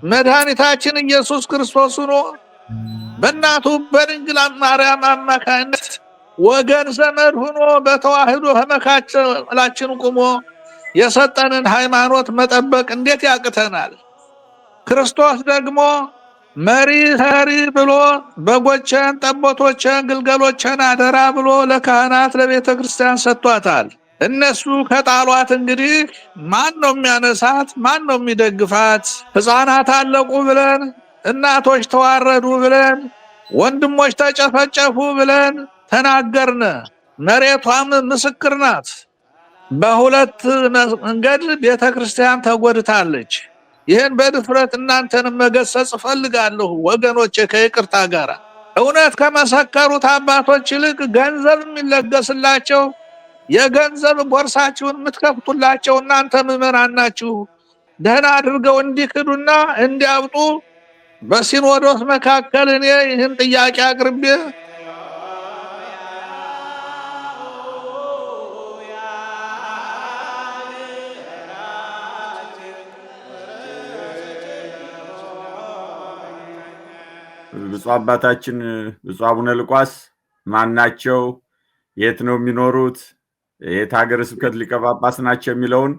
መድኃኒታችን ኢየሱስ ክርስቶስ ሆኖ በእናቱ በድንግል ማርያም አማካይነት ወገን ዘመድ ሆኖ በተዋህዶ መካከላችን ቆሞ የሰጠንን ሃይማኖት መጠበቅ እንዴት ያቅተናል? ክርስቶስ ደግሞ መሪ ሰሪ ብሎ በጎችን፣ ጠቦቶችን፣ ግልገሎችን አደራ ብሎ ለካህናት ለቤተ ክርስቲያን ሰጥቷታል። እነሱ ከጣሏት እንግዲህ ማን ነው የሚያነሳት? ማን ነው የሚደግፋት? ሕፃናት አለቁ ብለን፣ እናቶች ተዋረዱ ብለን፣ ወንድሞች ተጨፈጨፉ ብለን ተናገርን። መሬቷም ምስክር ናት። በሁለት መንገድ ቤተ ክርስቲያን ተጎድታለች። ይህን በድፍረት እናንተንም መገሰጽ ፈልጋለሁ ወገኖቼ ከይቅርታ ጋር። እውነት ከመሰከሩት አባቶች ይልቅ ገንዘብ የሚለገስላቸው የገንዘብ ቦርሳችሁን የምትከፍቱላቸው እናንተ ምዕመናን ናችሁ። ደህና አድርገው እንዲክዱና እንዲያብጡ በሲኖዶስ መካከል እኔ ይህን ጥያቄ አቅርቤ ብፁዕ አባታችን ብፁዕ አቡነ ሉቃስ ማናቸው? የት ነው የሚኖሩት? የት ሀገረ ስብከት ሊቀ ጳጳስ ናቸው? የሚለውን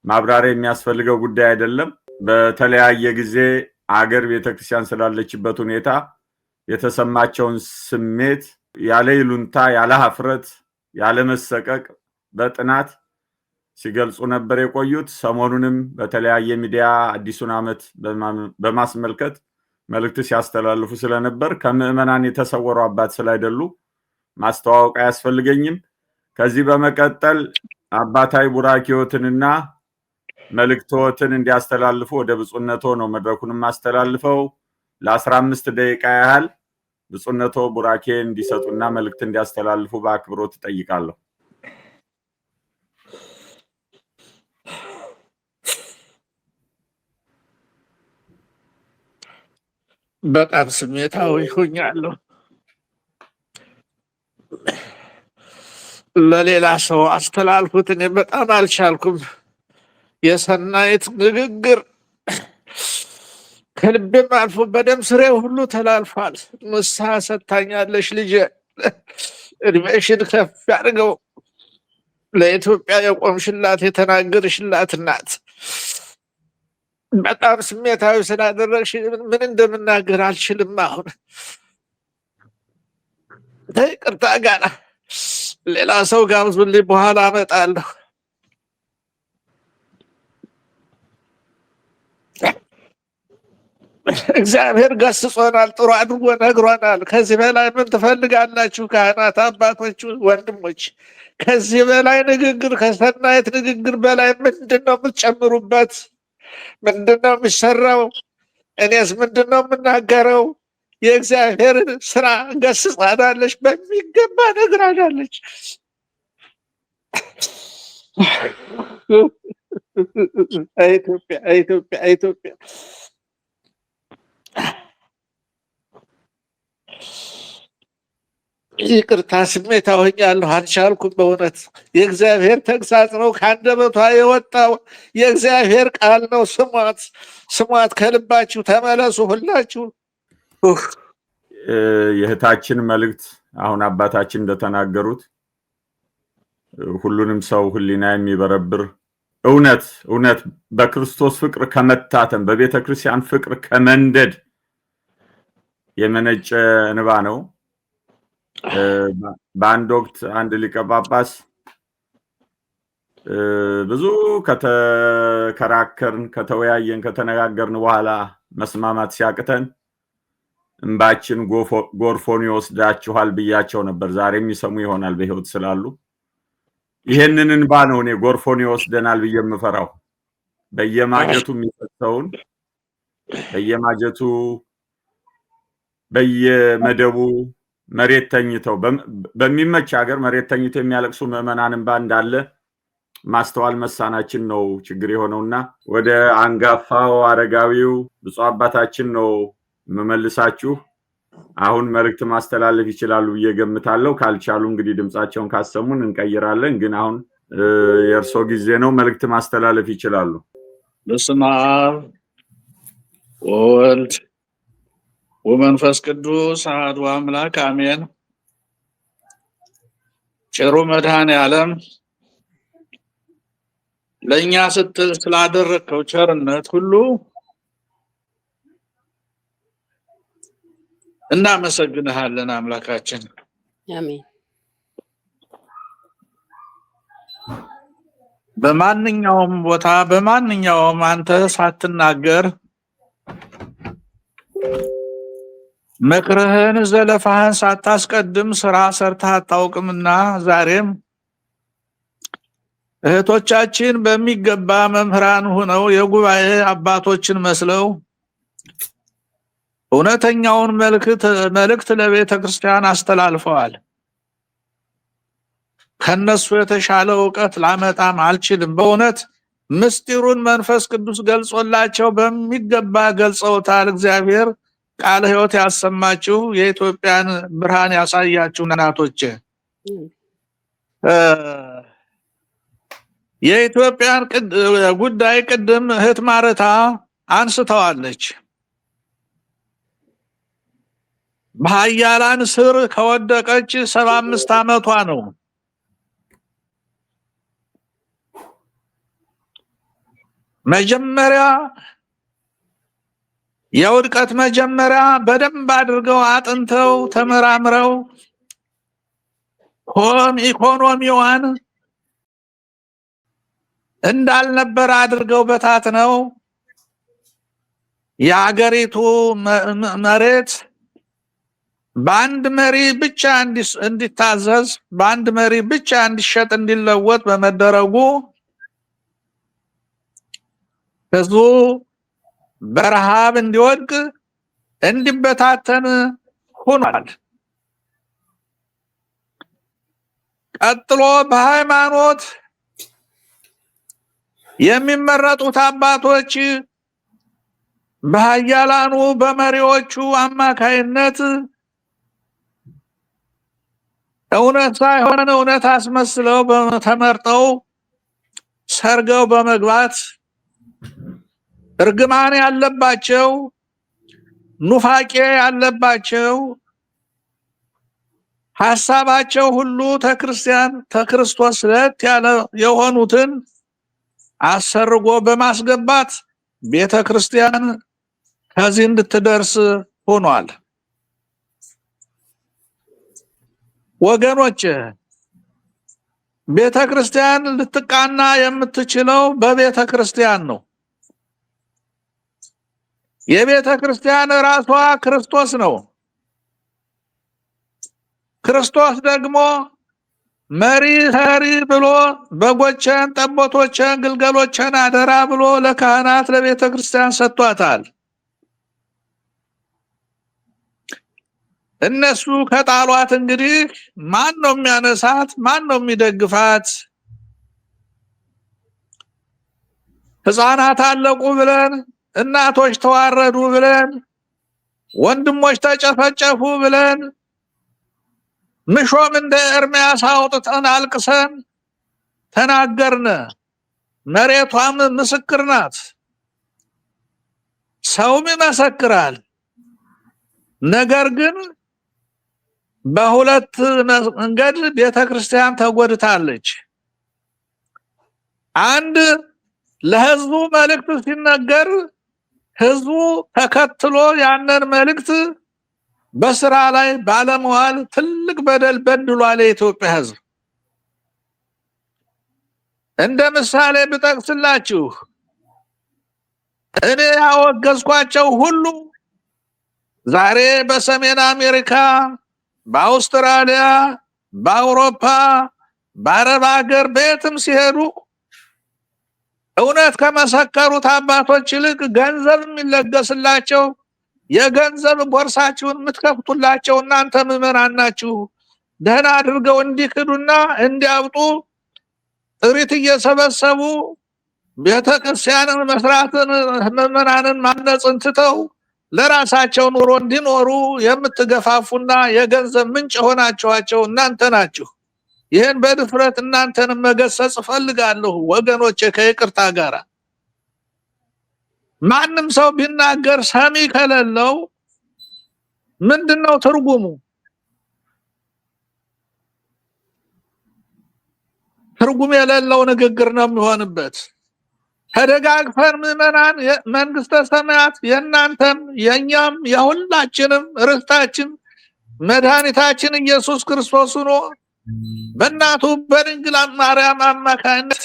ማብራሪያ የሚያስፈልገው ጉዳይ አይደለም። በተለያየ ጊዜ አገር ቤተክርስቲያን ስላለችበት ሁኔታ የተሰማቸውን ስሜት ያለ ይሉንታ፣ ያለ ሀፍረት፣ ያለ መሰቀቅ በጥናት ሲገልጹ ነበር የቆዩት። ሰሞኑንም በተለያየ ሚዲያ አዲሱን ዓመት በማስመልከት መልእክት ሲያስተላልፉ ስለነበር ከምዕመናን የተሰወሩ አባት ስላይደሉ ማስተዋወቅ አያስፈልገኝም። ከዚህ በመቀጠል አባታዊ ቡራኪዎትንና መልእክቶትን እንዲያስተላልፉ ወደ ብፁዕነቶ ነው መድረኩንም አስተላልፈው ለ15 ደቂቃ ያህል ብፁዕነቶ ቡራኬ እንዲሰጡና መልእክት እንዲያስተላልፉ በአክብሮት እጠይቃለሁ። በጣም ስሜታዊ ሆኛለሁ። ለሌላ ሰው አስተላልፉት፣ እኔ በጣም አልቻልኩም። የሰናይት ንግግር ከልቤም አልፎ በደም ስሬ ሁሉ ተላልፏል። ንስሐ ሰጥታኛለሽ ልጄ፣ እድሜሽን ከፍ ያድርገው። ለኢትዮጵያ የቆምሽላት የተናገርሽላት ናት። በጣም ስሜታዊ ስላደረግሽ ምን እንደምናገር አልችልም። አሁን ይቅርታ ጋር ሌላ ሰው ጋብዙልኝ፣ በኋላ አመጣለሁ። እግዚአብሔር ገስጾናል፣ ጥሩ አድርጎ ነግሮናል። ከዚህ በላይ ምን ትፈልጋላችሁ? ካህናት፣ አባቶች፣ ወንድሞች፣ ከዚህ በላይ ንግግር፣ ከሰናይት ንግግር በላይ ምንድን ነው የምትጨምሩበት? ምንድን ነው የሚሰራው? እኔስ ምንድን ነው የምናገረው? የእግዚአብሔርን ስራ ገስጻናለች፣ በሚገባ ነግራናለች። ኢትዮጵያ ኢትዮጵያ ኢትዮጵያ ይቅርታ ስሜታዊ ሆኛለሁ፣ አልቻልኩም። በእውነት የእግዚአብሔር ተግሳጽ ነው፣ ከአንደበቷ የወጣው የእግዚአብሔር ቃል ነው። ስሟት፣ ስሟት፣ ከልባችሁ ተመለሱ ሁላችሁ። የእህታችን መልእክት አሁን አባታችን እንደተናገሩት ሁሉንም ሰው ሕሊና የሚበረብር እውነት እውነት በክርስቶስ ፍቅር ከመታተም በቤተ ክርስቲያን ፍቅር ከመንደድ የመነጨ እንባ ነው። በአንድ ወቅት አንድ ሊቀ ጳጳስ ብዙ ከተከራከርን፣ ከተወያየን፣ ከተነጋገርን በኋላ መስማማት ሲያቅተን እንባችን ጎርፎን ይወስዳችኋል ብያቸው ነበር። ዛሬም ይሰሙ ይሆናል በሕይወት ስላሉ። ይሄንን እንባ ነው እኔ ጎርፎን ይወስደናል ብዬ የምፈራው። በየማጀቱ የሚፈሰውን በየማጀቱ በየመደቡ መሬት ተኝተው በሚመች ሀገር መሬት ተኝተው የሚያለቅሱ ምዕመናን እንባ እንዳለ ማስተዋል መሳናችን ነው ችግር የሆነውና ወደ አንጋፋው አረጋዊው ብፁዕ አባታችን ነው መመልሳችሁ። አሁን መልእክት ማስተላለፍ ይችላሉ ብዬ ገምታለሁ። ካልቻሉ እንግዲህ ድምጻቸውን ካሰሙን እንቀይራለን። ግን አሁን የእርሶ ጊዜ ነው፣ መልእክት ማስተላለፍ ይችላሉ። በስመ አብ ወወልድ ወመንፈስ ቅዱስ አሐዱ አምላክ አሜን። ቸሩ መድኃኔዓለም ለእኛ ስትል ስላደረግከው ቸርነት ሁሉ እናመሰግንሃለን አምላካችን። አሜን። በማንኛውም ቦታ በማንኛውም አንተ ሳትናገር ምክርህን ዘለፋህን ሳታስቀድም ስራ ሰርተህ አታውቅምና ዛሬም እህቶቻችን በሚገባ መምህራን ሆነው የጉባኤ አባቶችን መስለው እውነተኛውን መልእክት ለቤተ ክርስቲያን አስተላልፈዋል። ከነሱ የተሻለ ዕውቀት ላመጣም አልችልም። በእውነት ምስጢሩን መንፈስ ቅዱስ ገልጾላቸው በሚገባ ገልጸውታል። እግዚአብሔር ቃለ ሕይወት ያሰማችሁ፣ የኢትዮጵያን ብርሃን ያሳያችሁ እናቶቼ። የኢትዮጵያን ጉዳይ ቅድም እህት ማረታ አንስተዋለች። በኃያላን ስር ከወደቀች 75 ዓመቷ ነው። መጀመሪያ የውድቀት መጀመሪያ በደንብ አድርገው አጥንተው ተመራምረው ኢኮኖሚዋን እንዳልነበር አድርገው በታትነው የአገሪቱ መሬት በአንድ መሪ ብቻ እንዲታዘዝ በአንድ መሪ ብቻ እንዲሸጥ እንዲለወጥ በመደረጉ ህዝቡ በረሃብ እንዲወድቅ እንዲበታተን ሆኗል። ቀጥሎ በሃይማኖት የሚመረጡት አባቶች በኃያላኑ በመሪዎቹ አማካይነት እውነት ሳይሆን እውነት አስመስለው ተመርጠው ሰርገው በመግባት እርግማን ያለባቸው ኑፋቄ ያለባቸው ሐሳባቸው ሁሉ ተክርስቶስ ለት ያለ የሆኑትን አሰርጎ በማስገባት ቤተ ክርስቲያን ከዚህ እንድትደርስ ሆኗል። ወገኖች ቤተ ክርስቲያን ልትቃና የምትችለው በቤተ ክርስቲያን ነው። የቤተ ክርስቲያን ራሷ ክርስቶስ ነው። ክርስቶስ ደግሞ መሪ ብሎ በጎችን፣ ጠቦቶችን፣ ግልገሎችን አደራ ብሎ ለካህናት ለቤተ ክርስቲያን ሰጥቷታል። እነሱ ከጣሏት እንግዲህ ማን ነው የሚያነሳት? ማን ነው የሚደግፋት? ሕፃናት አለቁ ብለን፣ እናቶች ተዋረዱ ብለን፣ ወንድሞች ተጨፈጨፉ ብለን ምሾም እንደ ኤርምያስ አውጥተን አልቅሰን ተናገርነ። መሬቷም ምስክር ናት፣ ሰውም ይመሰክራል። ነገር ግን በሁለት መንገድ ቤተ ክርስቲያን ተጎድታለች። አንድ ለህዝቡ መልእክት ሲነገር ህዝቡ ተከትሎ ያንን መልእክት በስራ ላይ ባለመዋል ትልቅ በደል በድሏል የኢትዮጵያ ህዝብ። እንደ ምሳሌ ብጠቅስላችሁ እኔ ያወገዝኳቸው ሁሉ ዛሬ በሰሜን አሜሪካ፣ በአውስትራሊያ፣ በአውሮፓ፣ በአረብ ሀገር ቤትም ሲሄዱ እውነት ከመሰከሩት አባቶች ይልቅ ገንዘብ የሚለገስላቸው የገንዘብ ቦርሳችሁን የምትከፍቱላቸው እናንተ ምዕመናን ናችሁ። ደህና አድርገው እንዲክዱና እንዲያብጡ ጥሪት እየሰበሰቡ ቤተክርስቲያንን መስራትን ምዕመናንን ማነጽን ትተው ለራሳቸው ኑሮ እንዲኖሩ የምትገፋፉና የገንዘብ ምንጭ ሆናችኋቸው እናንተ ናችሁ። ይህን በድፍረት እናንተንም መገሰጽ ፈልጋለሁ ወገኖቼ ከይቅርታ ጋር። ማንም ሰው ቢናገር ሰሚ ከሌለው ምንድነው ትርጉሙ? ትርጉም የሌለው ንግግር ነው የሚሆንበት። ተደጋግፈን ምዕመናን መንግስተ ሰማያት የእናንተም የኛም የሁላችንም ርስታችን መድኃኒታችን ኢየሱስ ክርስቶስ ሆኖ በእናቱ በድንግል ማርያም አማካይነት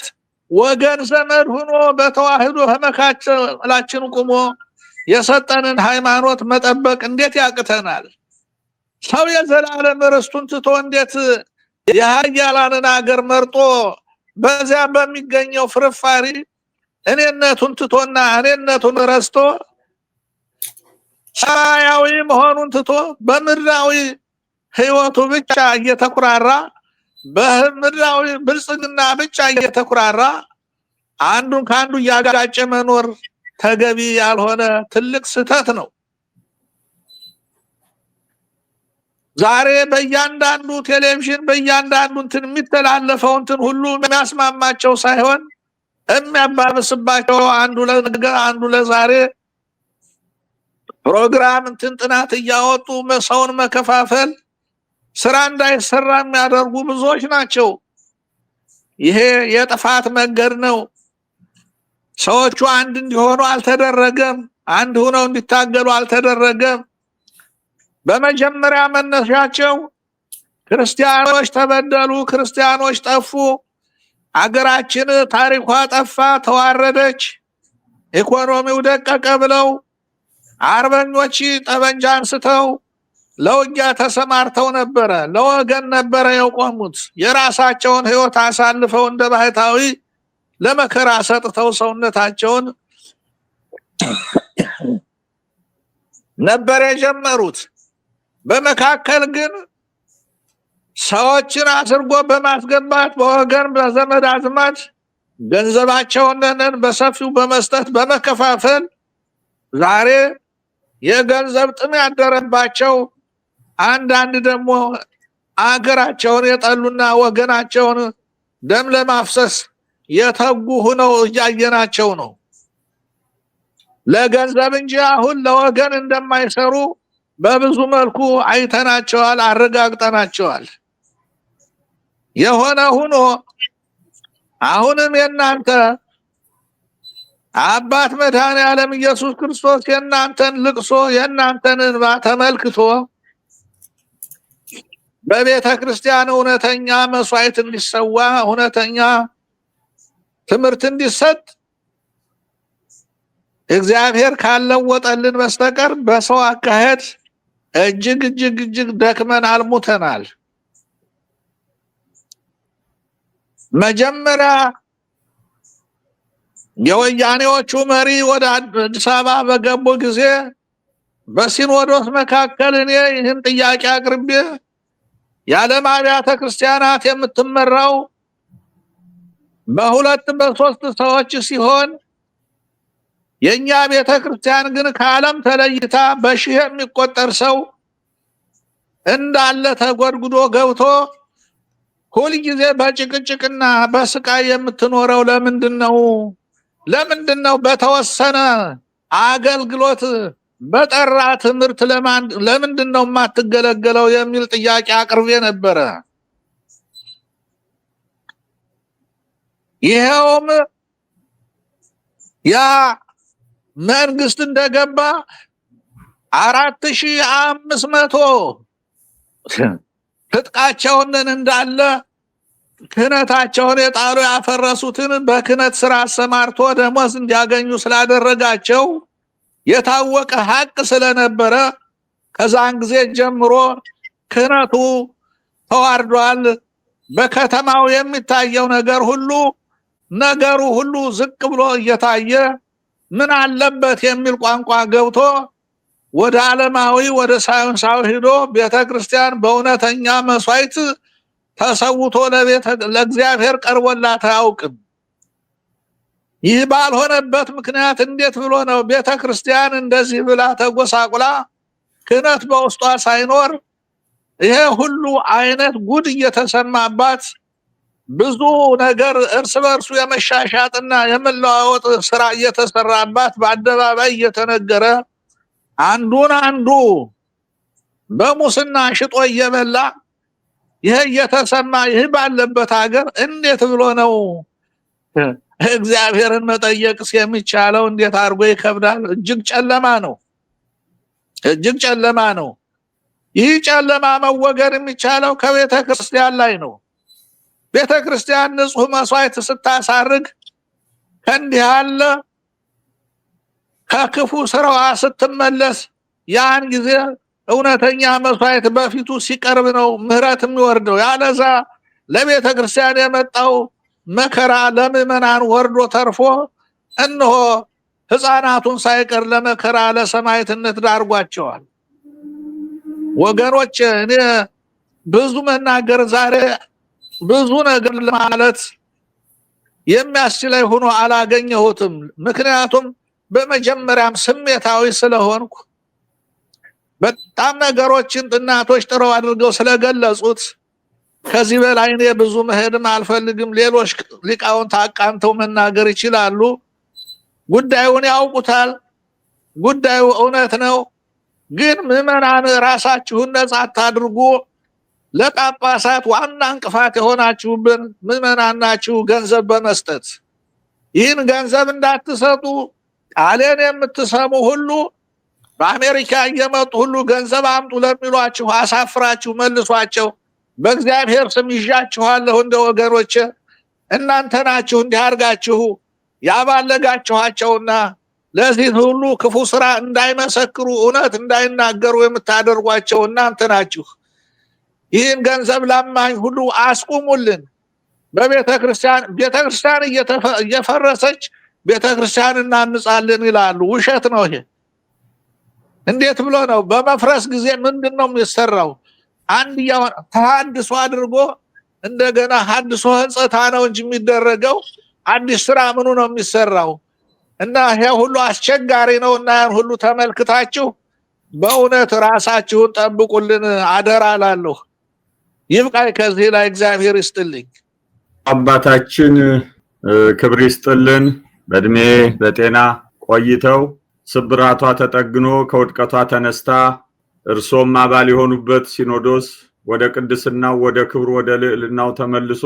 ወገን ዘመድ ሆኖ በተዋህዶ በመካከላችን ቆሞ የሰጠንን ሃይማኖት መጠበቅ እንዴት ያቅተናል? ሰው የዘላለም ርስቱን ትቶ እንዴት የኃያላንን አገር መርጦ በዚያ በሚገኘው ፍርፋሪ እኔነቱን ትቶና እኔነቱን ረስቶ ሰማያዊ መሆኑን ትቶ በምድራዊ ህይወቱ ብቻ እየተኩራራ በምድራዊ ብልጽግና ብቻ እየተኩራራ አንዱን ካንዱ ያጋጨ መኖር ተገቢ ያልሆነ ትልቅ ስህተት ነው። ዛሬ በእያንዳንዱ ቴሌቪዥን በእያንዳንዱ እንትን የሚተላለፈው እንትን ሁሉ የሚያስማማቸው ሳይሆን የሚያባብስባቸው አንዱ ለነገ አንዱ ለዛሬ ፕሮግራም እንትን ጥናት እያወጡ ሰውን መከፋፈል ስራ እንዳይሰራ የሚያደርጉ ብዙዎች ናቸው። ይሄ የጥፋት መንገድ ነው። ሰዎቹ አንድ እንዲሆኑ አልተደረገም። አንድ ሆነው እንዲታገሉ አልተደረገም። በመጀመሪያ መነሻቸው ክርስቲያኖች ተበደሉ፣ ክርስቲያኖች ጠፉ፣ አገራችን ታሪኳ ጠፋ፣ ተዋረደች፣ ኢኮኖሚው ደቀቀ ብለው አርበኞች ጠበንጃ አንስተው ለውጊያ ተሰማርተው ነበረ። ለወገን ነበረ የቆሙት። የራሳቸውን ህይወት አሳልፈው እንደ ባህታዊ ለመከራ ሰጥተው ሰውነታቸውን ነበር የጀመሩት። በመካከል ግን ሰዎችን አስርጎ በማስገባት በወገን በዘመድ አዝማድ ገንዘባቸውን በሰፊው በመስጠት በመከፋፈል ዛሬ የገንዘብ ጥም ያደረባቸው አንዳንድ ደግሞ አገራቸውን የጠሉና ወገናቸውን ደም ለማፍሰስ የተጉ ሆነው እያየናቸው ነው። ለገንዘብ እንጂ አሁን ለወገን እንደማይሰሩ በብዙ መልኩ አይተናቸዋል፣ አረጋግጠናቸዋል። የሆነ ሆኖ አሁንም የናንተ አባት መድኃኔዓለም ኢየሱስ ክርስቶስ የናንተን ልቅሶ የናንተን እንባ ተመልክቶ በቤተ ክርስቲያን እውነተኛ መስዋዕት እንዲሰዋ እውነተኛ ትምህርት እንዲሰጥ እግዚአብሔር ካልለወጠልን በስተቀር በሰው አካሄድ እጅግ ደክመን አልሙተናል። መጀመሪያ የወያኔዎቹ መሪ ወደ አዲስ አበባ በገቡ ጊዜ በሲኖዶስ መካከል እኔ ይህን ጥያቄ አቅርቤ የዓለም አብያተ ክርስቲያናት የምትመራው በሁለት በሶስት ሰዎች ሲሆን የኛ ቤተ ክርስቲያን ግን ከዓለም ተለይታ በሺህ የሚቆጠር ሰው እንዳለ ተጎድጉዶ ገብቶ ሁሉ ጊዜ በጭቅጭቅና በስቃይ የምትኖረው ለምንድነው? ለምንድነው በተወሰነ አገልግሎት በጠራ ትምህርት ለምንድነው የማትገለገለው የሚል ጥያቄ አቅርቤ ነበረ። ይሄውም ያ መንግስት እንደገባ 4500 ትጥቃቸውን እንዳለ ክህነታቸውን የጣሉ ያፈረሱትን በክህነት ስራ አሰማርቶ ደሞዝ እንዲያገኙ ስላደረጋቸው የታወቀ ሀቅ ስለነበረ ከዛን ጊዜ ጀምሮ ክህነቱ ተዋርዷል። በከተማው የሚታየው ነገሩ ሁሉ ዝቅ ብሎ እየታየ ምን አለበት የሚል ቋንቋ ገብቶ ወደ ዓለማዊ ወደ ሳይንሳዊ ሄዶ ቤተክርስቲያን በእውነተኛ መስዋዕት ተሰውቶ ለእግዚአብሔር ቀርቦላት አያውቅም። ይህ ባልሆነበት ምክንያት እንዴት ብሎ ነው ቤተክርስቲያን እንደዚህ ብላ ተጎሳቁላ ክህነት በውስጧ ሳይኖር ይሄ ሁሉ አይነት ጉድ እየተሰማባት ብዙ ነገር እርስ በርሱ የመሻሻጥና የመለዋወጥ ስራ እየተሰራባት በአደባባይ እየተነገረ አንዱን አንዱ በሙስና ሽጦ እየበላ ይሄ እየተሰማ ይህ ባለበት ሀገር እንዴት ብሎ ነው እግዚአብሔርን መጠየቅስ የሚቻለው? እንዴት አድርጎ ይከብዳል። እጅግ ጨለማ ነው። እጅግ ጨለማ ነው። ይህ ጨለማ መወገድ የሚቻለው ከቤተ ክርስቲያን ላይ ነው። ቤተ ክርስቲያን ንጹህ መስዋዕት ስታሳርግ ከእንዲህ ያለ ከክፉ ስራዋ ስትመለስ ያን ጊዜ እውነተኛ መስዋዕት በፊቱ ሲቀርብ ነው ምህረት የሚወርደው። ያለዛ ለቤተ ክርስቲያን የመጣው መከራ ለምእመናን ወርዶ ተርፎ እነሆ ሕፃናቱን ሳይቀር ለመከራ ለሰማዕትነት ዳርጓቸዋል። ወገኖች እኔ ብዙ መናገር ዛሬ ብዙ ነገር ለማለት የሚያስችለኝ ሆኖ አላገኘሁትም። ምክንያቱም በመጀመሪያም ስሜታዊ ስለሆንኩ በጣም ነገሮችን ጥናቶች ጥረው አድርገው ስለገለጹት ከዚህ በላይ እኔ ብዙ መሄድም አልፈልግም። ሌሎች ሊቃውንት አቃንተው መናገር ይችላሉ። ጉዳዩን ያውቁታል። ጉዳዩ እውነት ነው። ግን ምዕመናን ራሳችሁን ነጻ አታድርጉ። ለጳጳሳት ዋና እንቅፋት የሆናችሁብን ምዕመናን ናችሁ። ገንዘብ በመስጠት ይህን ገንዘብ እንዳትሰጡ ቃሌን የምትሰሙ ሁሉ በአሜሪካ እየመጡ ሁሉ ገንዘብ አምጡ ለሚሏችሁ አሳፍራችሁ መልሷቸው። በእግዚአብሔር ስም ይዣችኋለሁ። እንደ ወገኖች እናንተ ናችሁ እንዲህ አድርጋችሁ ያባለጋችኋቸውና ለዚህ ሁሉ ክፉ ስራ እንዳይመሰክሩ እውነት እንዳይናገሩ የምታደርጓቸው እናንተ ናችሁ። ይህን ገንዘብ ላማኝ ሁሉ አስቁሙልን። በቤተክርስቲያን እየፈረሰች ቤተክርስቲያን እናንጻለን ይላሉ። ውሸት ነው ይሄ። እንዴት ብሎ ነው? በመፍረስ ጊዜ ምንድነው የሚሰራው? አንድ ተሐድሶ አድርጎ እንደገና ሐድሶ ህንጸታ ነው እንጂ የሚደረገው አዲስ ስራ ምኑ ነው የሚሰራው? እና ይሄ ሁሉ አስቸጋሪ ነው። እና ያን ሁሉ ተመልክታችሁ በእውነት ራሳችሁን ጠብቁልን አደራ እላለሁ። ይብቃይ። ከዚህ ላይ እግዚአብሔር ይስጥልኝ። አባታችን ክብር ይስጥልን። በእድሜ በጤና ቆይተው ስብራቷ ተጠግኖ ከውድቀቷ ተነስታ እርሶም አባል የሆኑበት ሲኖዶስ ወደ ቅድስናው ወደ ክብሩ ወደ ልዕልናው ተመልሶ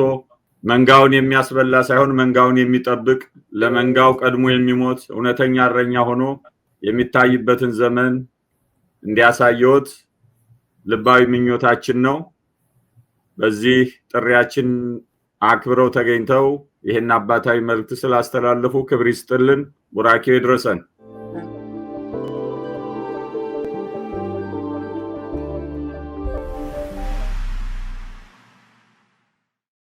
መንጋውን የሚያስበላ ሳይሆን መንጋውን የሚጠብቅ ለመንጋው ቀድሞ የሚሞት እውነተኛ እረኛ ሆኖ የሚታይበትን ዘመን እንዲያሳየዎት ልባዊ ምኞታችን ነው። በዚህ ጥሪያችን አክብረው ተገኝተው ይሄን አባታዊ መልእክት ስላስተላለፉ ክብር ይስጥልን። ቡራኬው ይድረሰን።